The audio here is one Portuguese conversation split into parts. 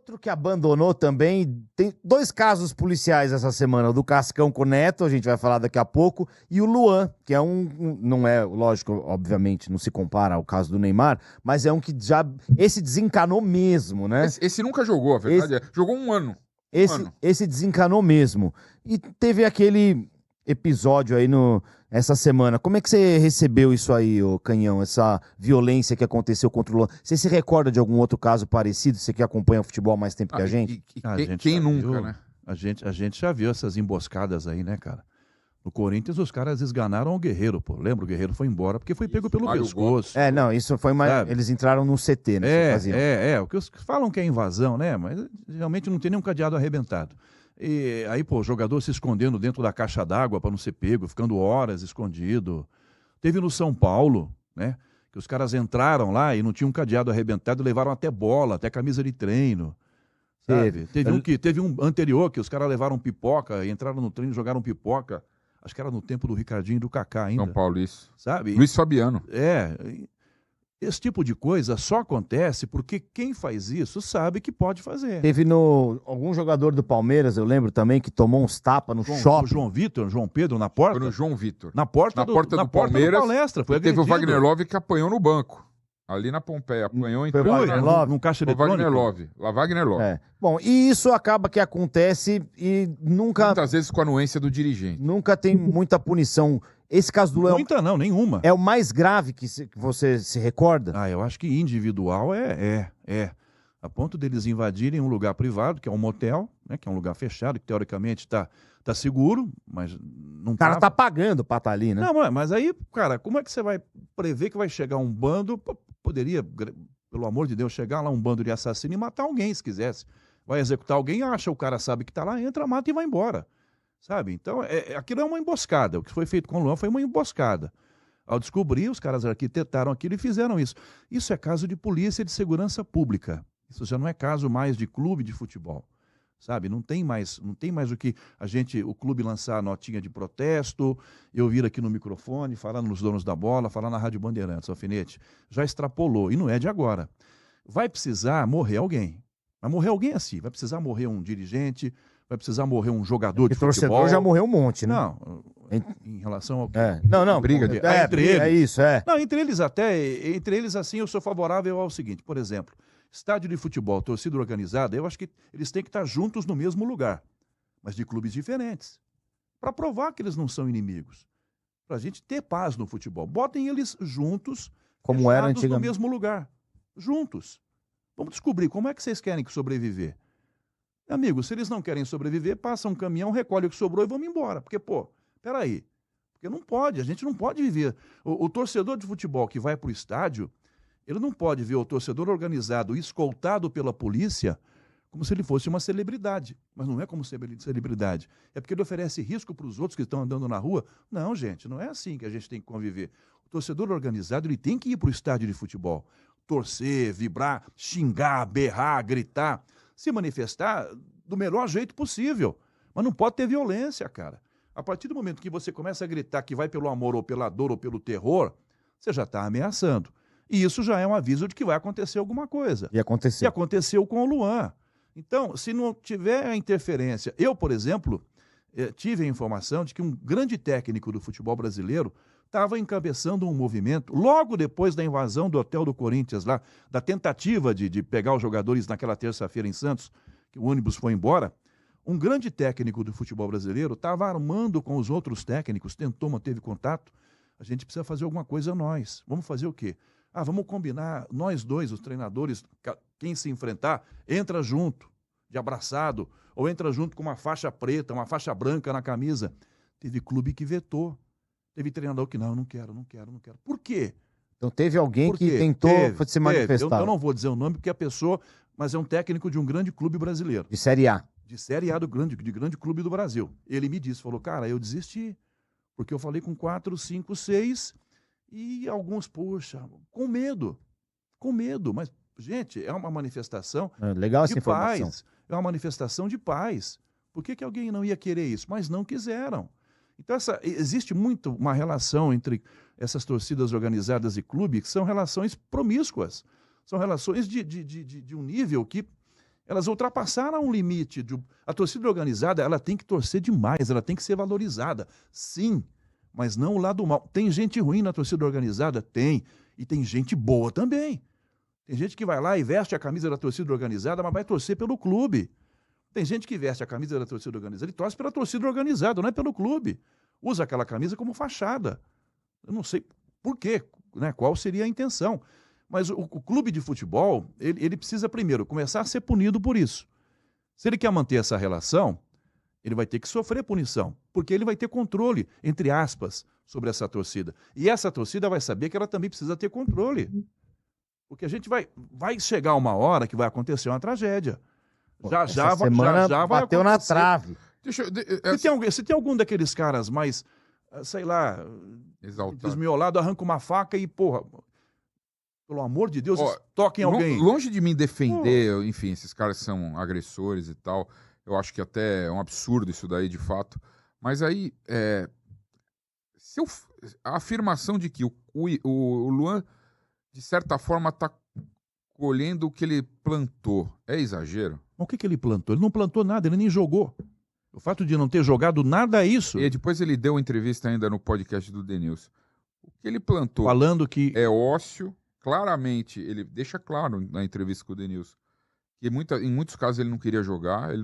Outro que abandonou também, tem 2 casos policiais essa semana, o do Cascão com o Neto, a gente vai falar daqui a pouco, e o Luan, que é não é, lógico, obviamente, não se compara ao caso do Neymar, mas é um que já, esse desencanou mesmo, né? Esse nunca jogou, a verdade jogou um ano. Esse desencanou mesmo. E teve aquele episódio aí essa semana. Como é que você recebeu isso aí, ô Canhão? Essa violência que aconteceu contra o Luan? Você se recorda de algum outro caso parecido? Você que acompanha o futebol há mais tempo que a gente? Quem nunca, né? A gente já viu essas emboscadas aí, né, cara? No Corinthians, os caras esganaram o Guerreiro, pô. Lembra? O Guerreiro foi embora porque foi pego pelo pescoço. Não, isso foi mais... Sabe? Eles entraram no CT, né? O que os falam que é invasão, né? Mas realmente não tem nenhum cadeado arrebentado. E aí, pô, o jogador se escondendo dentro da caixa d'água para não ser pego, ficando horas escondido. Teve no São Paulo, né? Que os caras entraram lá e não tinham um cadeado arrebentado, levaram até bola, até camisa de treino. Sabe? Teve um anterior que os caras levaram pipoca, entraram no treino e jogaram pipoca. Acho que era no tempo do Ricardinho e do Kaká ainda. São Paulo, isso. Sabe? Luiz Fabiano. Esse tipo de coisa só acontece porque quem faz isso sabe que pode fazer. Teve algum jogador do Palmeiras, eu lembro também, que tomou uns tapas no shopping. O João Pedro, na porta? Foi no João Vitor. Na porta do Palmeiras. Palestra, foi agredido. Teve o Wagner Love que apanhou no banco. Ali na Pompeia, apanhou em num caixa eletrônico. Wagner Love. Bom, e isso acaba que acontece e nunca... Muitas vezes com a anuência do dirigente. Nunca tem muita punição. Esse caso do Luan... Não, nenhuma. É o mais grave que você se recorda? Eu acho que individual é. A ponto deles invadirem um lugar privado, que é um motel, né, que é um lugar fechado, que teoricamente está seguro, mas não tá... O cara tá pagando pra estar ali, né? Não, mas aí, cara, como é que você vai prever que vai chegar um bando... Poderia, pelo amor de Deus, chegar lá um bando de assassino e matar alguém, se quisesse. Vai executar alguém, acha, o cara sabe que está lá, entra, mata e vai embora. Sabe? Então, aquilo é uma emboscada. O que foi feito com o Luan foi uma emboscada. Ao descobrir, os caras arquitetaram aquilo e fizeram isso. Isso é caso de polícia e de segurança pública. Isso já não é caso mais de clube de futebol. Sabe? Não tem mais o que o clube lançar a notinha de protesto, eu vir aqui no microfone, falar nos donos da bola, falar na Rádio Bandeirantes, Alfinete. Já extrapolou, e não é de agora. Vai precisar morrer alguém. Vai morrer alguém assim, vai precisar morrer um dirigente, vai precisar morrer um jogador de futebol. O torcedor já morreu um monte, né? Não, em relação ao... Não, briga. Entre eles. É isso, Não, entre eles assim, eu sou favorável ao seguinte, por exemplo... Estádio de futebol, torcida organizada, eu acho que eles têm que estar juntos no mesmo lugar, mas de clubes diferentes, para provar que eles não são inimigos, para a gente ter paz no futebol. Botem eles juntos, como era antigamente, no mesmo lugar, juntos. Vamos descobrir como é que vocês querem sobreviver. Amigo, se eles não querem sobreviver, passa um caminhão, recolhe o que sobrou e vamos embora. Porque, peraí, porque não pode, a gente não pode viver. O torcedor de futebol que vai para o estádio, ele não pode ver o torcedor organizado escoltado pela polícia como se ele fosse uma celebridade. Mas não é como celebridade. É porque ele oferece risco para os outros que estão andando na rua. Não, gente, não é assim que a gente tem que conviver. O torcedor organizado, ele tem que ir para o estádio de futebol. Torcer, vibrar, xingar, berrar, gritar, se manifestar do melhor jeito possível. Mas não pode ter violência, cara. A partir do momento que você começa a gritar que vai pelo amor ou pela dor ou pelo terror, você já está ameaçando. E isso já é um aviso de que vai acontecer alguma coisa. E aconteceu. E aconteceu com o Luan. Então, se não tiver a interferência... Eu, por exemplo, tive a informação de que um grande técnico do futebol brasileiro estava encabeçando um movimento, logo depois da invasão do hotel do Corinthians, lá, da tentativa de pegar os jogadores naquela terça-feira em Santos, que o ônibus foi embora. Um grande técnico do futebol brasileiro estava armando com os outros técnicos, manteve contato. A gente precisa fazer alguma coisa nós. Vamos fazer o quê? Vamos combinar, nós dois, os treinadores, quem se enfrentar, entra junto, de abraçado, ou entra junto com uma faixa preta, uma faixa branca na camisa. Teve clube que vetou. Teve treinador que não quero. Por quê? Então teve alguém que tentou se manifestar. Eu não vou dizer o nome porque a pessoa, mas é um técnico de um grande clube brasileiro. De Série A. De Série A de grande clube do Brasil. Ele me disse, falou, cara, eu desisti, porque eu falei com 4, 5, 6... E alguns, com medo, mas, gente, é uma manifestação legal essa de informação. paz, é uma manifestação de paz. Por que alguém não ia querer isso? Mas não quiseram. Então, existe muito uma relação entre essas torcidas organizadas e clube, que são relações promíscuas, são relações de um nível que Elas ultrapassaram um limite. A torcida organizada, ela tem que torcer demais, ela tem que ser valorizada. Sim, mas não o lado mal. Tem gente ruim na torcida organizada? Tem. E tem gente boa também. Tem gente que vai lá e veste a camisa da torcida organizada, mas vai torcer pelo clube. Tem gente que veste a camisa da torcida organizada e torce pela torcida organizada, não é pelo clube. Usa aquela camisa como fachada. Eu não sei por quê, né? Qual seria a intenção. Mas o clube de futebol, ele precisa primeiro começar a ser punido por isso. Se ele quer manter essa relação, ele vai ter que sofrer punição, porque ele vai ter controle, entre aspas, sobre essa torcida. E essa torcida vai saber que ela também precisa ter controle. Porque a gente vai chegar uma hora que vai acontecer uma tragédia. Já vai bateu na acontecer. trave. Se tem algum daqueles caras mais, sei lá, desmiolado, arranca uma faca e, porra, pelo amor de Deus, toquem alguém. Longe de mim defender, enfim, esses caras que são agressores e tal, eu acho que até é um absurdo isso daí, de fato. Mas aí, a afirmação de que o Luan, de certa forma, está colhendo o que ele plantou, é exagero? O que ele plantou? Ele não plantou nada, ele nem jogou. O fato de não ter jogado nada é isso. E depois ele deu entrevista ainda no podcast do Denilson. O que ele plantou falando que é ócio. Claramente, ele deixa claro na entrevista com o Denilson que em muitos casos ele não queria jogar,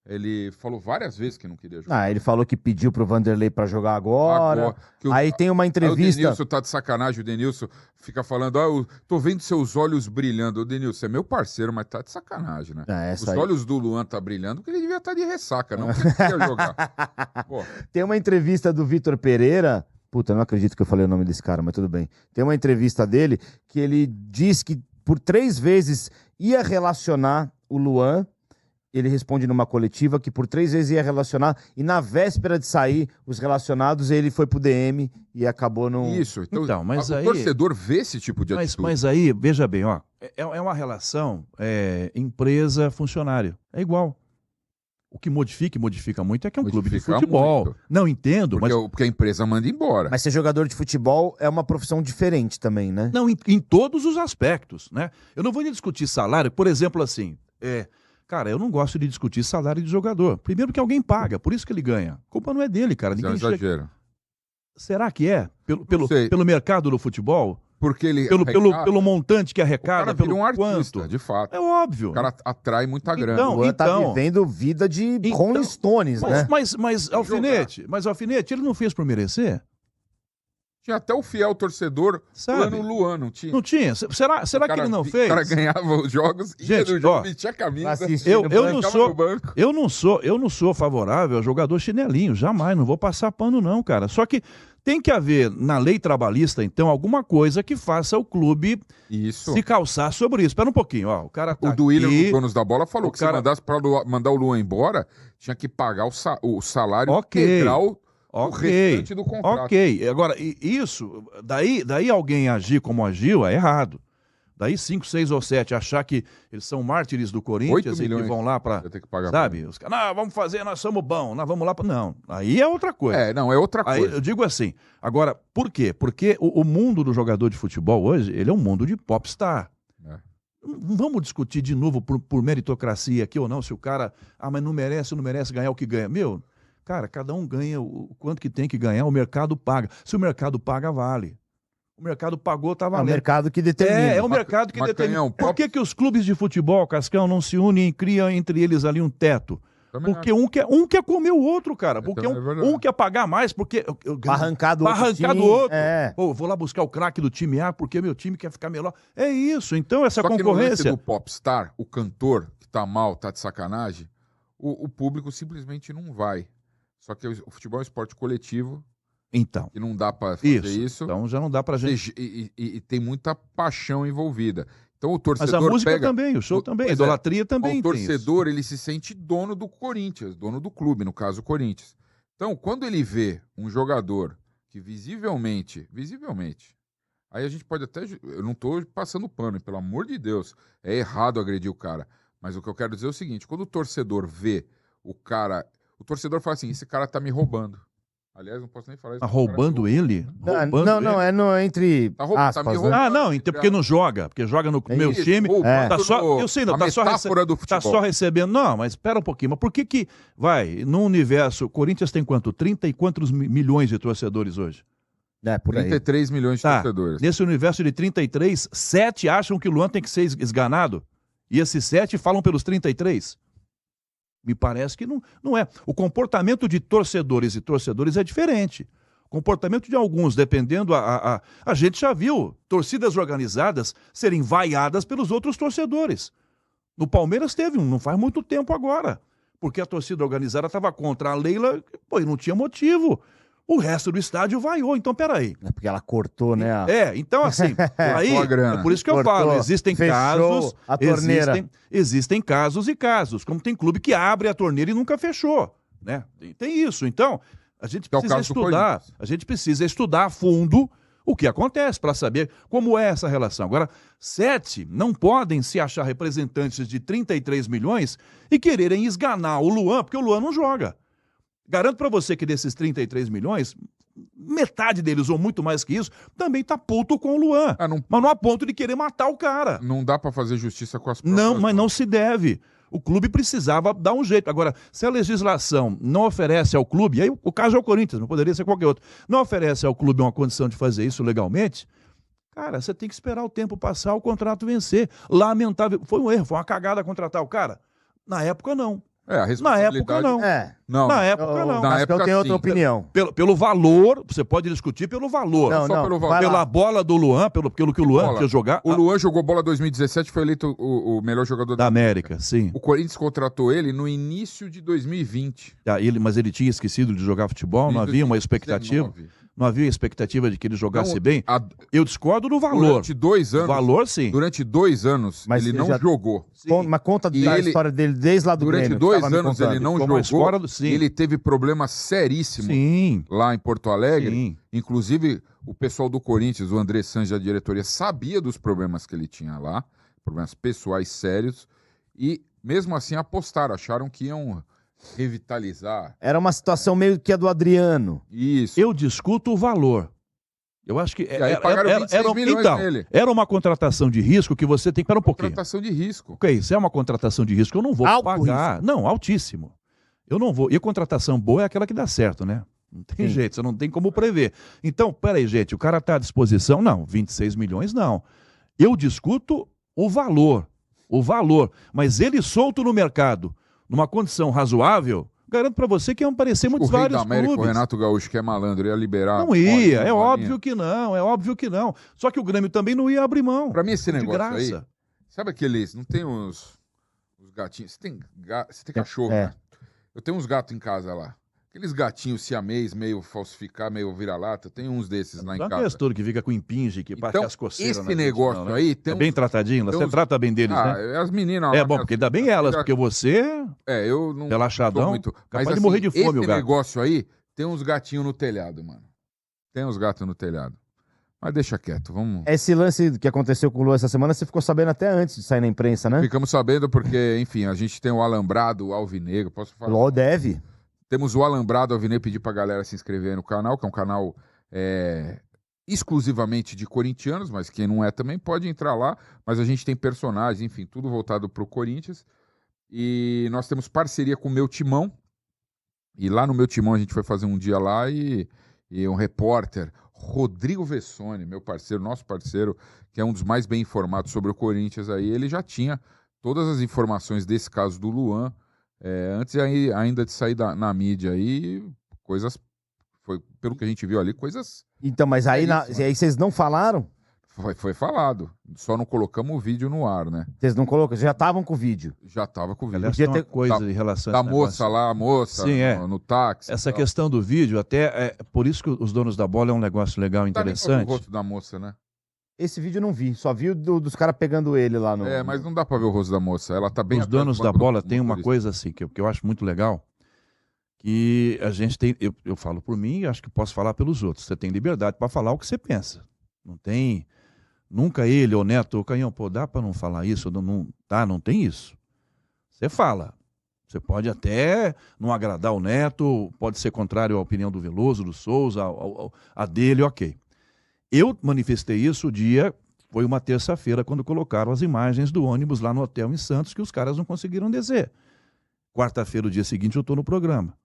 ele falou várias vezes que não queria jogar. Ele falou que pediu pro Vanderlei pra jogar agora. Aí tem uma entrevista... O Denilson tá de sacanagem, o Denilson fica falando, eu tô vendo seus olhos brilhando. O Denilson, você é meu parceiro, mas tá de sacanagem, né? Os olhos do Luan tá brilhando porque ele devia estar de ressaca, não porque ele queria jogar. Pô. Tem uma entrevista do Vitor Pereira... Puta, eu não acredito que eu falei o nome desse cara, mas tudo bem. Tem uma entrevista dele que ele diz que por 3 vezes ia relacionar o Luan. Ele responde numa coletiva que por 3 vezes ia relacionar e na véspera de sair os relacionados ele foi pro DM e acabou não... Isso, então mas o torcedor vê esse tipo de atitude. Mas aí, veja bem, é uma relação empresa-funcionário. É igual. O que modifica muito é que é um clube de futebol. Muito. Não entendo, porque a empresa manda embora. Mas ser jogador de futebol é uma profissão diferente também, né? Não, em todos os aspectos, né? Eu não vou nem discutir salário, por exemplo, assim, cara, eu não gosto de discutir salário de jogador. Primeiro que alguém paga, por isso que ele ganha. A culpa não é dele, cara. Ninguém exagero. Será que é? Pelo mercado do futebol? Porque ele pelo montante que arrecada, o cara pelo um artista, quanto? de fato. É óbvio. O cara atrai muita grana. O Luan tá vivendo vida de Rolling Stones, né? Mas Alfinete, ele não fez por merecer? Tinha até o fiel torcedor Sabe? Luan, não tinha? Não tinha. Será que ele não fez? O cara ganhava os jogos, ia no jogo, vestia a camisa. Eu não sou favorável a jogador chinelinho, jamais, não vou passar pano não, cara. Só que tem que haver na lei trabalhista, então, alguma coisa que faça o clube se calçar sobre isso. Espera um pouquinho, o cara tá o Duílio, aqui, dos donos da bola, falou que se mandasse para mandar o Luan embora, tinha que pagar o salário integral do restante do contrato. Ok, agora, isso, daí alguém agir como agiu, é errado. Daí 5, 6 ou 7 achar que eles são mártires do Corinthians e que vão lá para, sabe? Os caras, vamos fazer, nós somos bons, nós vamos lá para... Não, aí é outra coisa. É outra coisa. Aí eu digo assim, agora, por quê? Porque o mundo do jogador de futebol hoje, ele é um mundo de popstar. Não vamos discutir de novo por meritocracia aqui ou não, se o cara, mas não merece ganhar o que ganha. Meu, cara, cada um ganha o quanto que tem que ganhar, o mercado paga. Se o mercado paga, vale. O mercado pagou, tá valendo. É o mercado que determina. É o mercado que determina. Por que os clubes de futebol, Cascão, não se unem e criam entre eles ali um teto? Porque um quer comer o outro, cara. Porque um quer pagar mais, porque... Pra arrancar do outro. Pô, vou lá buscar o craque do time A, porque meu time quer ficar melhor. É isso. Então, essa concorrência... Só que no lance do popstar, o cantor que tá mal, tá de sacanagem, o público simplesmente não vai. Só que o futebol é um esporte coletivo. Então. E não dá pra fazer isso. Então já não dá pra gente... E tem muita paixão envolvida. Então o torcedor Mas a música também, o show também, a idolatria também. O torcedor, ele se sente dono do Corinthians, dono do clube, no caso o Corinthians. Então, quando ele vê um jogador que visivelmente, aí a gente pode até... Eu não tô passando pano, pelo amor de Deus. É errado agredir o cara. Mas o que eu quero dizer é o seguinte, quando o torcedor vê o cara... O torcedor fala assim, esse cara tá me roubando. Aliás, não posso nem falar isso. Tá roubando ele? Não, é entre Tá roubando, tá me aspas, né? roubando. Não, então porque não joga. Porque joga no meu Isso, time. roubando Tá só, no- eu sei, não, a tá só, metáfora do tá futebol. só recebendo. Não, mas espera um pouquinho. Mas por que vai, no universo, o Corinthians tem quanto? 30 e quantos milhões de torcedores hoje? É, por aí. 33 milhões de Tá, torcedores. nesse universo de 33, 7 acham que o Luan tem que ser esganado. E esses 7 falam pelos 33. Me parece que não é. O comportamento de torcedores e torcedores é diferente. O comportamento de alguns, dependendo... A gente já viu torcidas organizadas serem vaiadas pelos outros torcedores. No Palmeiras teve um, não faz muito tempo agora. Porque a torcida organizada estava contra a Leila, pô, e não tinha motivo. O resto do estádio vaiou. Então, peraí. É porque ela cortou, né? Então assim, aí, Cortou a grana. é por isso que eu Cortou, falo, existem fechou casos, a torneira. existem casos e casos, como tem clube que abre a torneira e nunca fechou, né? Tem isso. Então, a gente Que é o precisa caso do estudar, Corinthians. a gente precisa estudar a fundo o que acontece para saber como é essa relação. Agora, 7 não podem se achar representantes de 33 milhões e quererem esganar o Luan, porque o Luan não joga. Garanto para você que desses 33 milhões, metade deles, ou muito mais que isso, também tá puto com o Luan. Mas não a ponto de querer matar o cara. Não dá pra fazer justiça com as próprias Não, mas mãos. não se deve. O clube precisava dar um jeito. Agora, se a legislação não oferece ao clube, e aí o caso é o Corinthians, não poderia ser qualquer outro, não oferece ao clube uma condição de fazer isso legalmente, cara, você tem que esperar o tempo passar, o contrato vencer. Lamentável. Foi um erro, foi uma cagada contratar o cara. Na época, não. É, a Na responsabilidade... época, não. É. Não, Na época, não. Na Acho que eu época, tenho outra sim. opinião. Pelo valor, você pode discutir pelo valor. Não, só não. pelo vai valor. Pela lá. bola do Luan, pelo que o Luan Bola. quer jogar. O Luan jogou bola 2017, foi eleito o melhor jogador Da América, sim. O Corinthians contratou ele no início de 2020. Mas ele tinha esquecido de jogar futebol, não havia uma expectativa. 2019. Não havia expectativa de que ele jogasse Não, bem. Eu discordo do valor. Durante 2 anos, Valor, sim. durante 2 anos Mas ele ele não já- jogou. Mas conta E da ele- história dele desde lá do Durante Grêmio. 2 tava me anos contando. ele não Ficou mais jogou. fora sim. Ele teve problemas seríssimos Sim, lá em Porto Alegre. sim. Inclusive, o pessoal do Corinthians, o André Sanches da diretoria, sabia dos problemas que ele tinha lá, problemas pessoais sérios, e mesmo assim apostaram, acharam que iam revitalizar Era uma situação meio que a do Adriano. isso. Eu discuto o valor. Eu acho que E aí pagaram 26 milhões então, nele. era uma contratação de risco que você tem. Espera um pouquinho. Contratação de risco. Ok, se é uma contratação de risco, eu não vou Alto pagar. Não, altíssimo. Eu não vou. E a contratação boa é aquela que dá certo, né? Não tem Sim. jeito, você não tem como prever. Então, peraí, gente, o cara está à disposição? Não, 26 milhões não. Eu discuto o valor. O valor. Mas ele solto no mercado, numa condição razoável, garanto para você que iam aparecer O muitos Rei vários da América, o clubes. Renato Gaúcho, que é malandro, ia liberar. Não ia, é bolinha. óbvio que não, é óbvio que não. Só que o Grêmio também não ia abrir mão. Pra mim, esse de negócio graça. aí, sabe aqueles, não tem os gatinhos, você tem cachorro, É. né? Eu tenho uns gatos em casa lá. Aqueles gatinhos siamês, meio falsificar, meio vira-lata, tem uns desses lá em Não é casa. gestor que fica com impinge, que Então, as coceiras. esse na gente, negócio não, né? aí tem É bem uns- tratadinho, tem você uns- trata bem deles, né? as meninas É lá, bom, porque dá bem elas, porque você, eu não relaxadão, sou muito. capaz Mas de morrer de fome, esse o gato. negócio aí tem uns gatinhos no telhado, mano. Tem uns gatos no telhado. Mas deixa quieto, vamos. Esse lance que aconteceu com o Luan essa semana, você ficou sabendo até antes de sair na imprensa, né? Ficamos sabendo porque, enfim, a gente tem o Alambrado, o Alvinegro, posso falar? LOL deve. Temos o Alambrado Alvinegro, pedir pra galera se inscrever aí no canal, que é um canal exclusivamente de corintianos, mas quem não é também pode entrar lá. Mas a gente tem personagens, enfim, tudo voltado pro Corinthians. E nós temos parceria com o Meu Timão. E lá no Meu Timão a gente foi fazer um dia lá e um repórter, Rodrigo Vessone, meu parceiro, nosso parceiro, que é um dos mais bem informados sobre o Corinthians aí, ele já tinha todas as informações desse caso do Luan, antes ainda de sair na mídia aí, coisas, foi, pelo que a gente viu ali, coisas... Então, mas aí, É isso, aí vocês não falaram? Foi falado, só não colocamos o vídeo no ar, né? Vocês não colocam? Já estavam com o vídeo. Já tava com o vídeo. Aliás, Podia tem uma ter- coisa da- em relação a Da esse moça negócio. lá, a moça, Sim, é. no táxi. Essa tal. questão do vídeo, até por isso que os donos da bola é um negócio legal, Não tá nem interessante. o rosto da moça, né? Esse vídeo eu não vi, só vi o dos caras pegando ele lá no... Mas não dá pra ver o rosto da moça. Ela tá bem Os atrás do donos da banco do bola têm uma motorista. coisa assim, que eu acho muito legal, que a gente tem, eu falo por mim e acho que posso falar pelos outros. Você tem liberdade para falar o que você pensa. Não tem, nunca ele, ou Neto, ou Canhão, pô, dá para não falar isso? Não tem isso. Você fala. Você pode até não agradar o Neto, pode ser contrário à opinião do Veloso, do Souza, a dele, ok. Eu manifestei isso foi uma terça-feira, quando colocaram as imagens do ônibus lá no hotel em Santos, que os caras não conseguiram descer. Quarta-feira, o dia seguinte, eu estou no programa.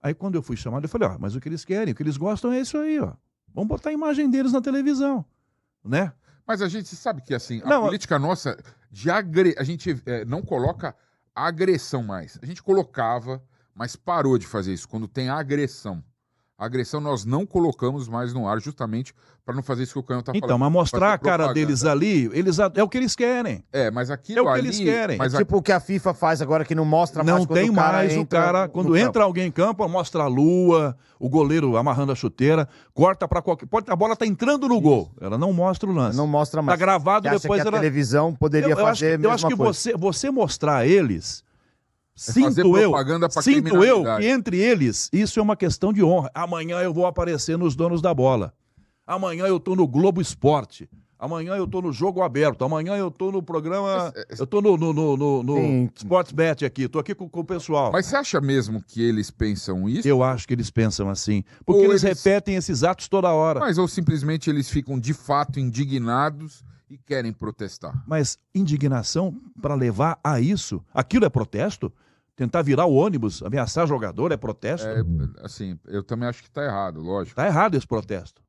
Aí quando eu fui chamado, eu falei, mas o que eles querem, o que eles gostam é isso aí, ó. Vamos botar a imagem deles na televisão, né? Mas a gente sabe que, assim, a política nossa, a gente não coloca agressão mais. A gente colocava, mas parou de fazer isso, quando tem agressão. A agressão nós não colocamos mais no ar, justamente para não fazer isso que o Canhão está falando. Então, mas mostrar a cara deles ali, é o que eles querem. Mas aquilo é o que eles querem. Mas tipo o que a FIFA faz agora, que não mostra mais quando o cara entra. Quando entra alguém em campo, mostra a lua, o goleiro amarrando a chuteira, corta para qualquer... A bola tá entrando no gol. Ela não mostra o lance. Não mostra mais. Tá gravado, Você depois acha que a televisão poderia fazer a mesma Eu acho que coisa. você mostrar eles... Sinto eu que entre eles, isso é uma questão de honra. Amanhã eu vou aparecer nos Donos da Bola. Amanhã eu tô no Globo Esporte. Amanhã eu tô no Jogo Aberto. Amanhã eu tô no programa... Eu tô no Sportsbet aqui. Tô aqui com o pessoal. Mas você acha mesmo que eles pensam isso? Eu acho que eles pensam assim. Porque eles repetem esses atos toda hora. Mas ou simplesmente eles ficam de fato indignados e querem protestar. Mas indignação para levar a isso? Aquilo é protesto? Tentar virar o ônibus, ameaçar jogador é protesto? Assim, eu também acho que tá errado, lógico. Tá errado esse protesto.